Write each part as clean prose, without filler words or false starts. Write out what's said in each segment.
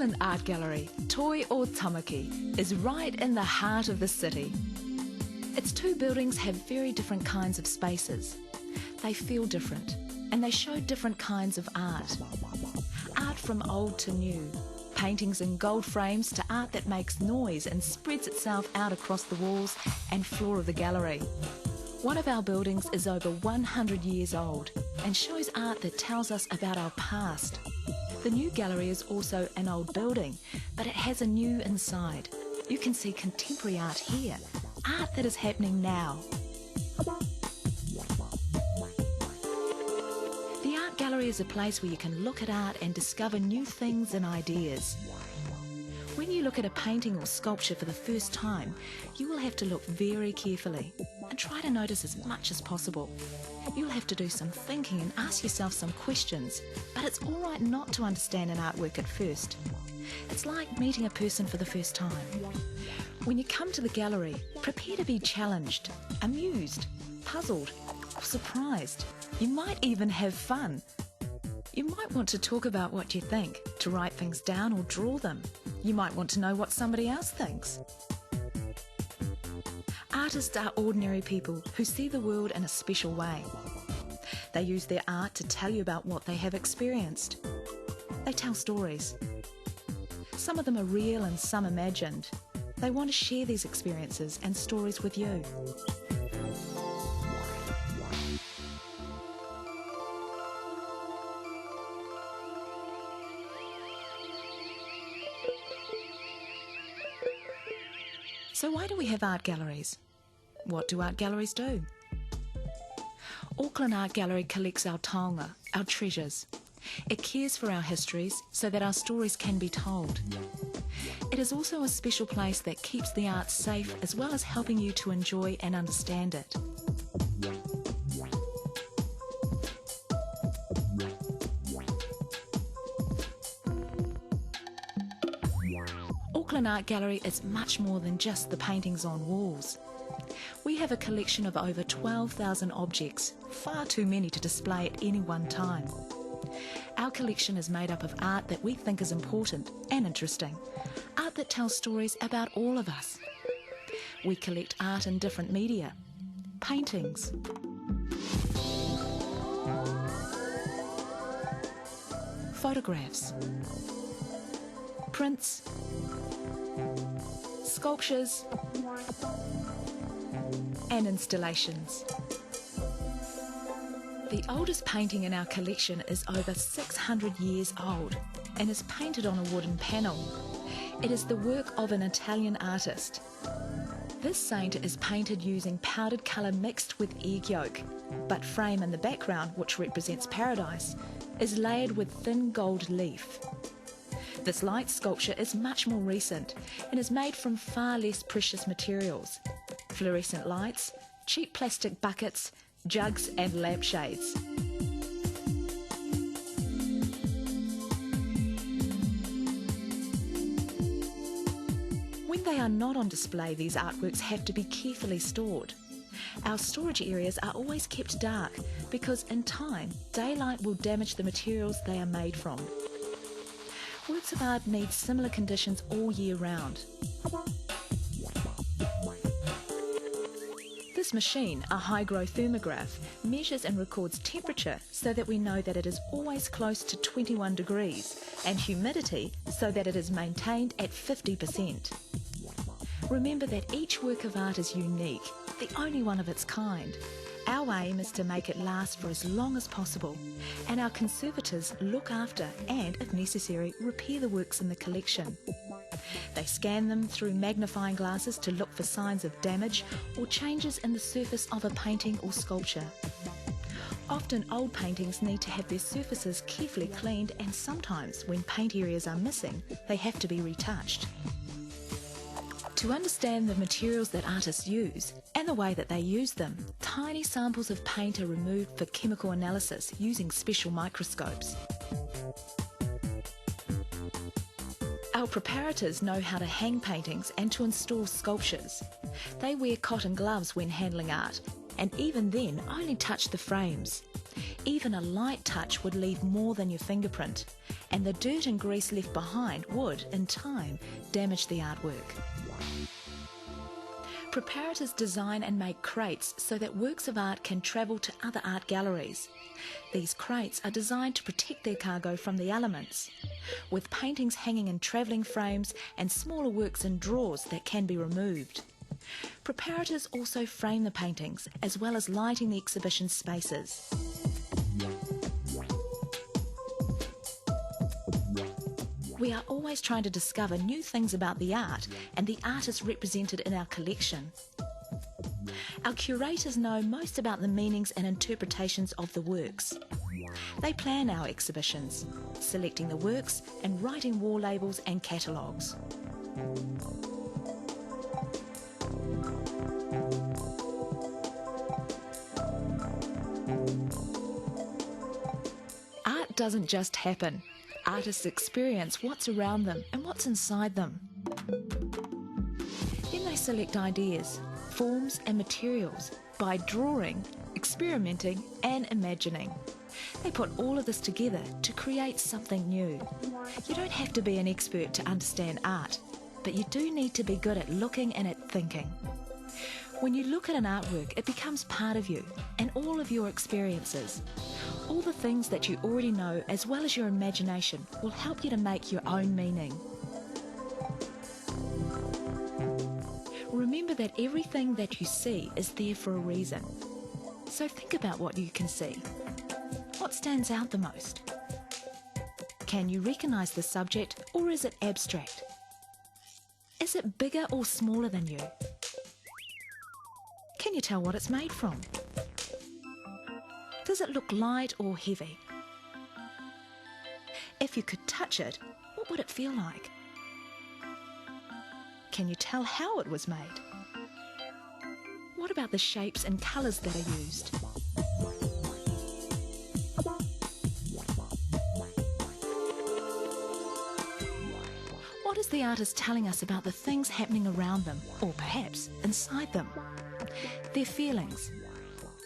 Auckland Art Gallery, Toi o Tamaki, is right in the heart of the city. Its two buildings have very different kinds of spaces. They feel different, and they show different kinds of art. Art from old to new, paintings in gold frames to art that makes noise and spreads itself out across the walls and floor of the gallery. One of our buildings is over 100 years old and shows art that tells us about our past. The new gallery is also an old building, but it has a new inside. You can see contemporary art here, art that is happening now. The art gallery is a place where you can look at art and discover new things and ideas. When you look at a painting or sculpture for the first time, you will have to look very carefully and try to notice as much as possible. You'll have to do some thinking and ask yourself some questions, but it's all right not to understand an artwork at first. It's like meeting a person for the first time. When you come to the gallery, prepare to be challenged, amused, puzzled, or surprised. You might even have fun. You might want to talk about what you think, to write things down or draw them. You might want to know what somebody else thinks. Artists are ordinary people who see the world in a special way. They use their art to tell you about what they have experienced. They tell stories. Some of them are real and some imagined. They want to share these experiences and stories with you. So why do we have art galleries? What do art galleries do? Auckland Art Gallery collects our taonga, our treasures. It cares for our histories so that our stories can be told. It is also a special place that keeps the art safe as well as helping you to enjoy and understand it. Auckland Art Gallery is much more than just the paintings on walls. We have a collection of over 12,000 objects, far too many to display at any one time. Our collection is made up of art that we think is important and interesting, art that tells stories about all of us. We collect art in different media, paintings, photographs, prints, sculptures and installations. The oldest painting in our collection is over 600 years old and is painted on a wooden panel. It is the work of an Italian artist. This saint is painted using powdered colour mixed with egg yolk, but frame in the background, which represents paradise, is layered with thin gold leaf. This light sculpture is much more recent and is made from far less precious materials: fluorescent lights, cheap plastic buckets, jugs and lampshades. When they are not on display, these artworks have to be carefully stored. Our storage areas are always kept dark because in time, daylight will damage the materials they are made from. Works of art need similar conditions all year round. This machine, a hygrothermograph, measures and records temperature so that we know that it is always close to 21 degrees and humidity so that it is maintained at 50%. Remember that each work of art is unique, the only one of its kind. Our aim is to make it last for as long as possible, and our conservators look after and, if necessary, repair the works in the collection. They scan them through magnifying glasses to look for signs of damage or changes in the surface of a painting or sculpture. Often old paintings need to have their surfaces carefully cleaned, and sometimes when paint areas are missing, they have to be retouched. To understand the materials that artists use and the way that they use them, tiny samples of paint are removed for chemical analysis using special microscopes. Our preparators know how to hang paintings and to install sculptures. They wear cotton gloves when handling art, and even then only touch the frames. Even a light touch would leave more than your fingerprint, and the dirt and grease left behind would, in time, damage the artwork. Preparators design and make crates so that works of art can travel to other art galleries. These crates are designed to protect their cargo from the elements, with paintings hanging in travelling frames and smaller works in drawers that can be removed. Preparators also frame the paintings, as well as lighting the exhibition spaces. We are always trying to discover new things about the art and the artists represented in our collection. Our curators know most about the meanings and interpretations of the works. They plan our exhibitions, selecting the works and writing wall labels and catalogues. Art doesn't just happen. Artists experience what's around them and what's inside them. Then they select ideas, forms and materials by drawing, experimenting and imagining. They put all of this together to create something new. You don't have to be an expert to understand art, but you do need to be good at looking and at thinking. When you look at an artwork, it becomes part of you and all of your experiences. All the things that you already know, as well as your imagination, will help you to make your own meaning. Remember that everything that you see is there for a reason. So think about what you can see. What stands out the most? Can you recognise the subject, or is it abstract? Is it bigger or smaller than you? Can you tell what it's made from? Does it look light or heavy? If you could touch it, what would it feel like? Can you tell how it was made? What about the shapes and colours that are used? What is the artist telling us about the things happening around them, or perhaps inside them? Their feelings,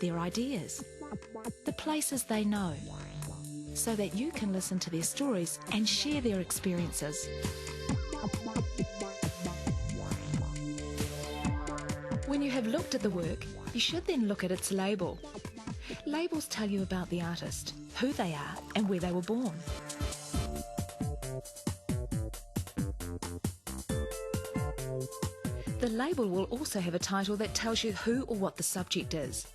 their ideas, the places they know, so that you can listen to their stories and share their experiences. When you have looked at the work, you should then look at its label. Labels tell you about the artist, who they are and where they were born. The label will also have a title that tells you who or what the subject is.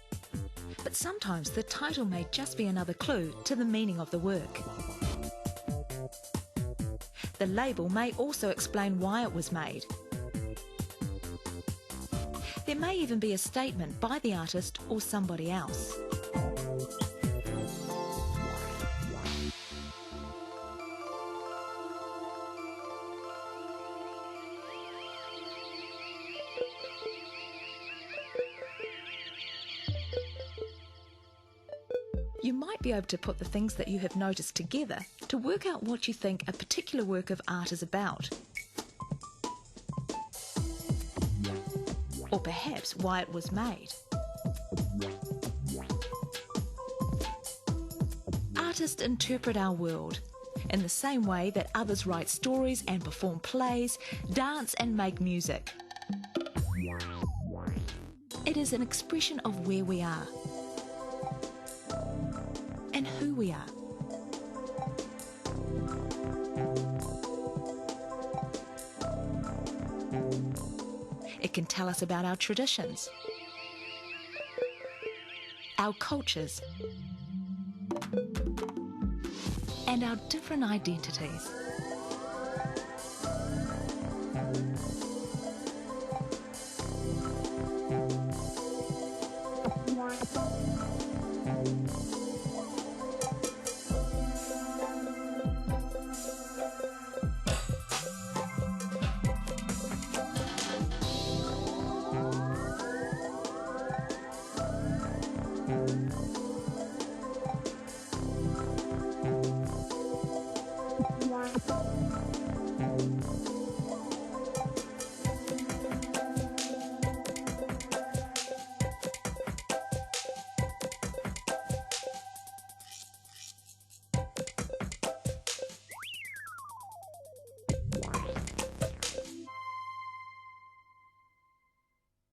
But sometimes the title may just be another clue to the meaning of the work. The label may also explain why it was made. There may even be a statement by the artist or somebody else. You might be able to put the things that you have noticed together to work out what you think a particular work of art is about. Or perhaps why it was made. Artists interpret our world in the same way that others write stories and perform plays, dance and make music. It is an expression of where we are and who we are. It can tell us about our traditions, our cultures, and our different identities.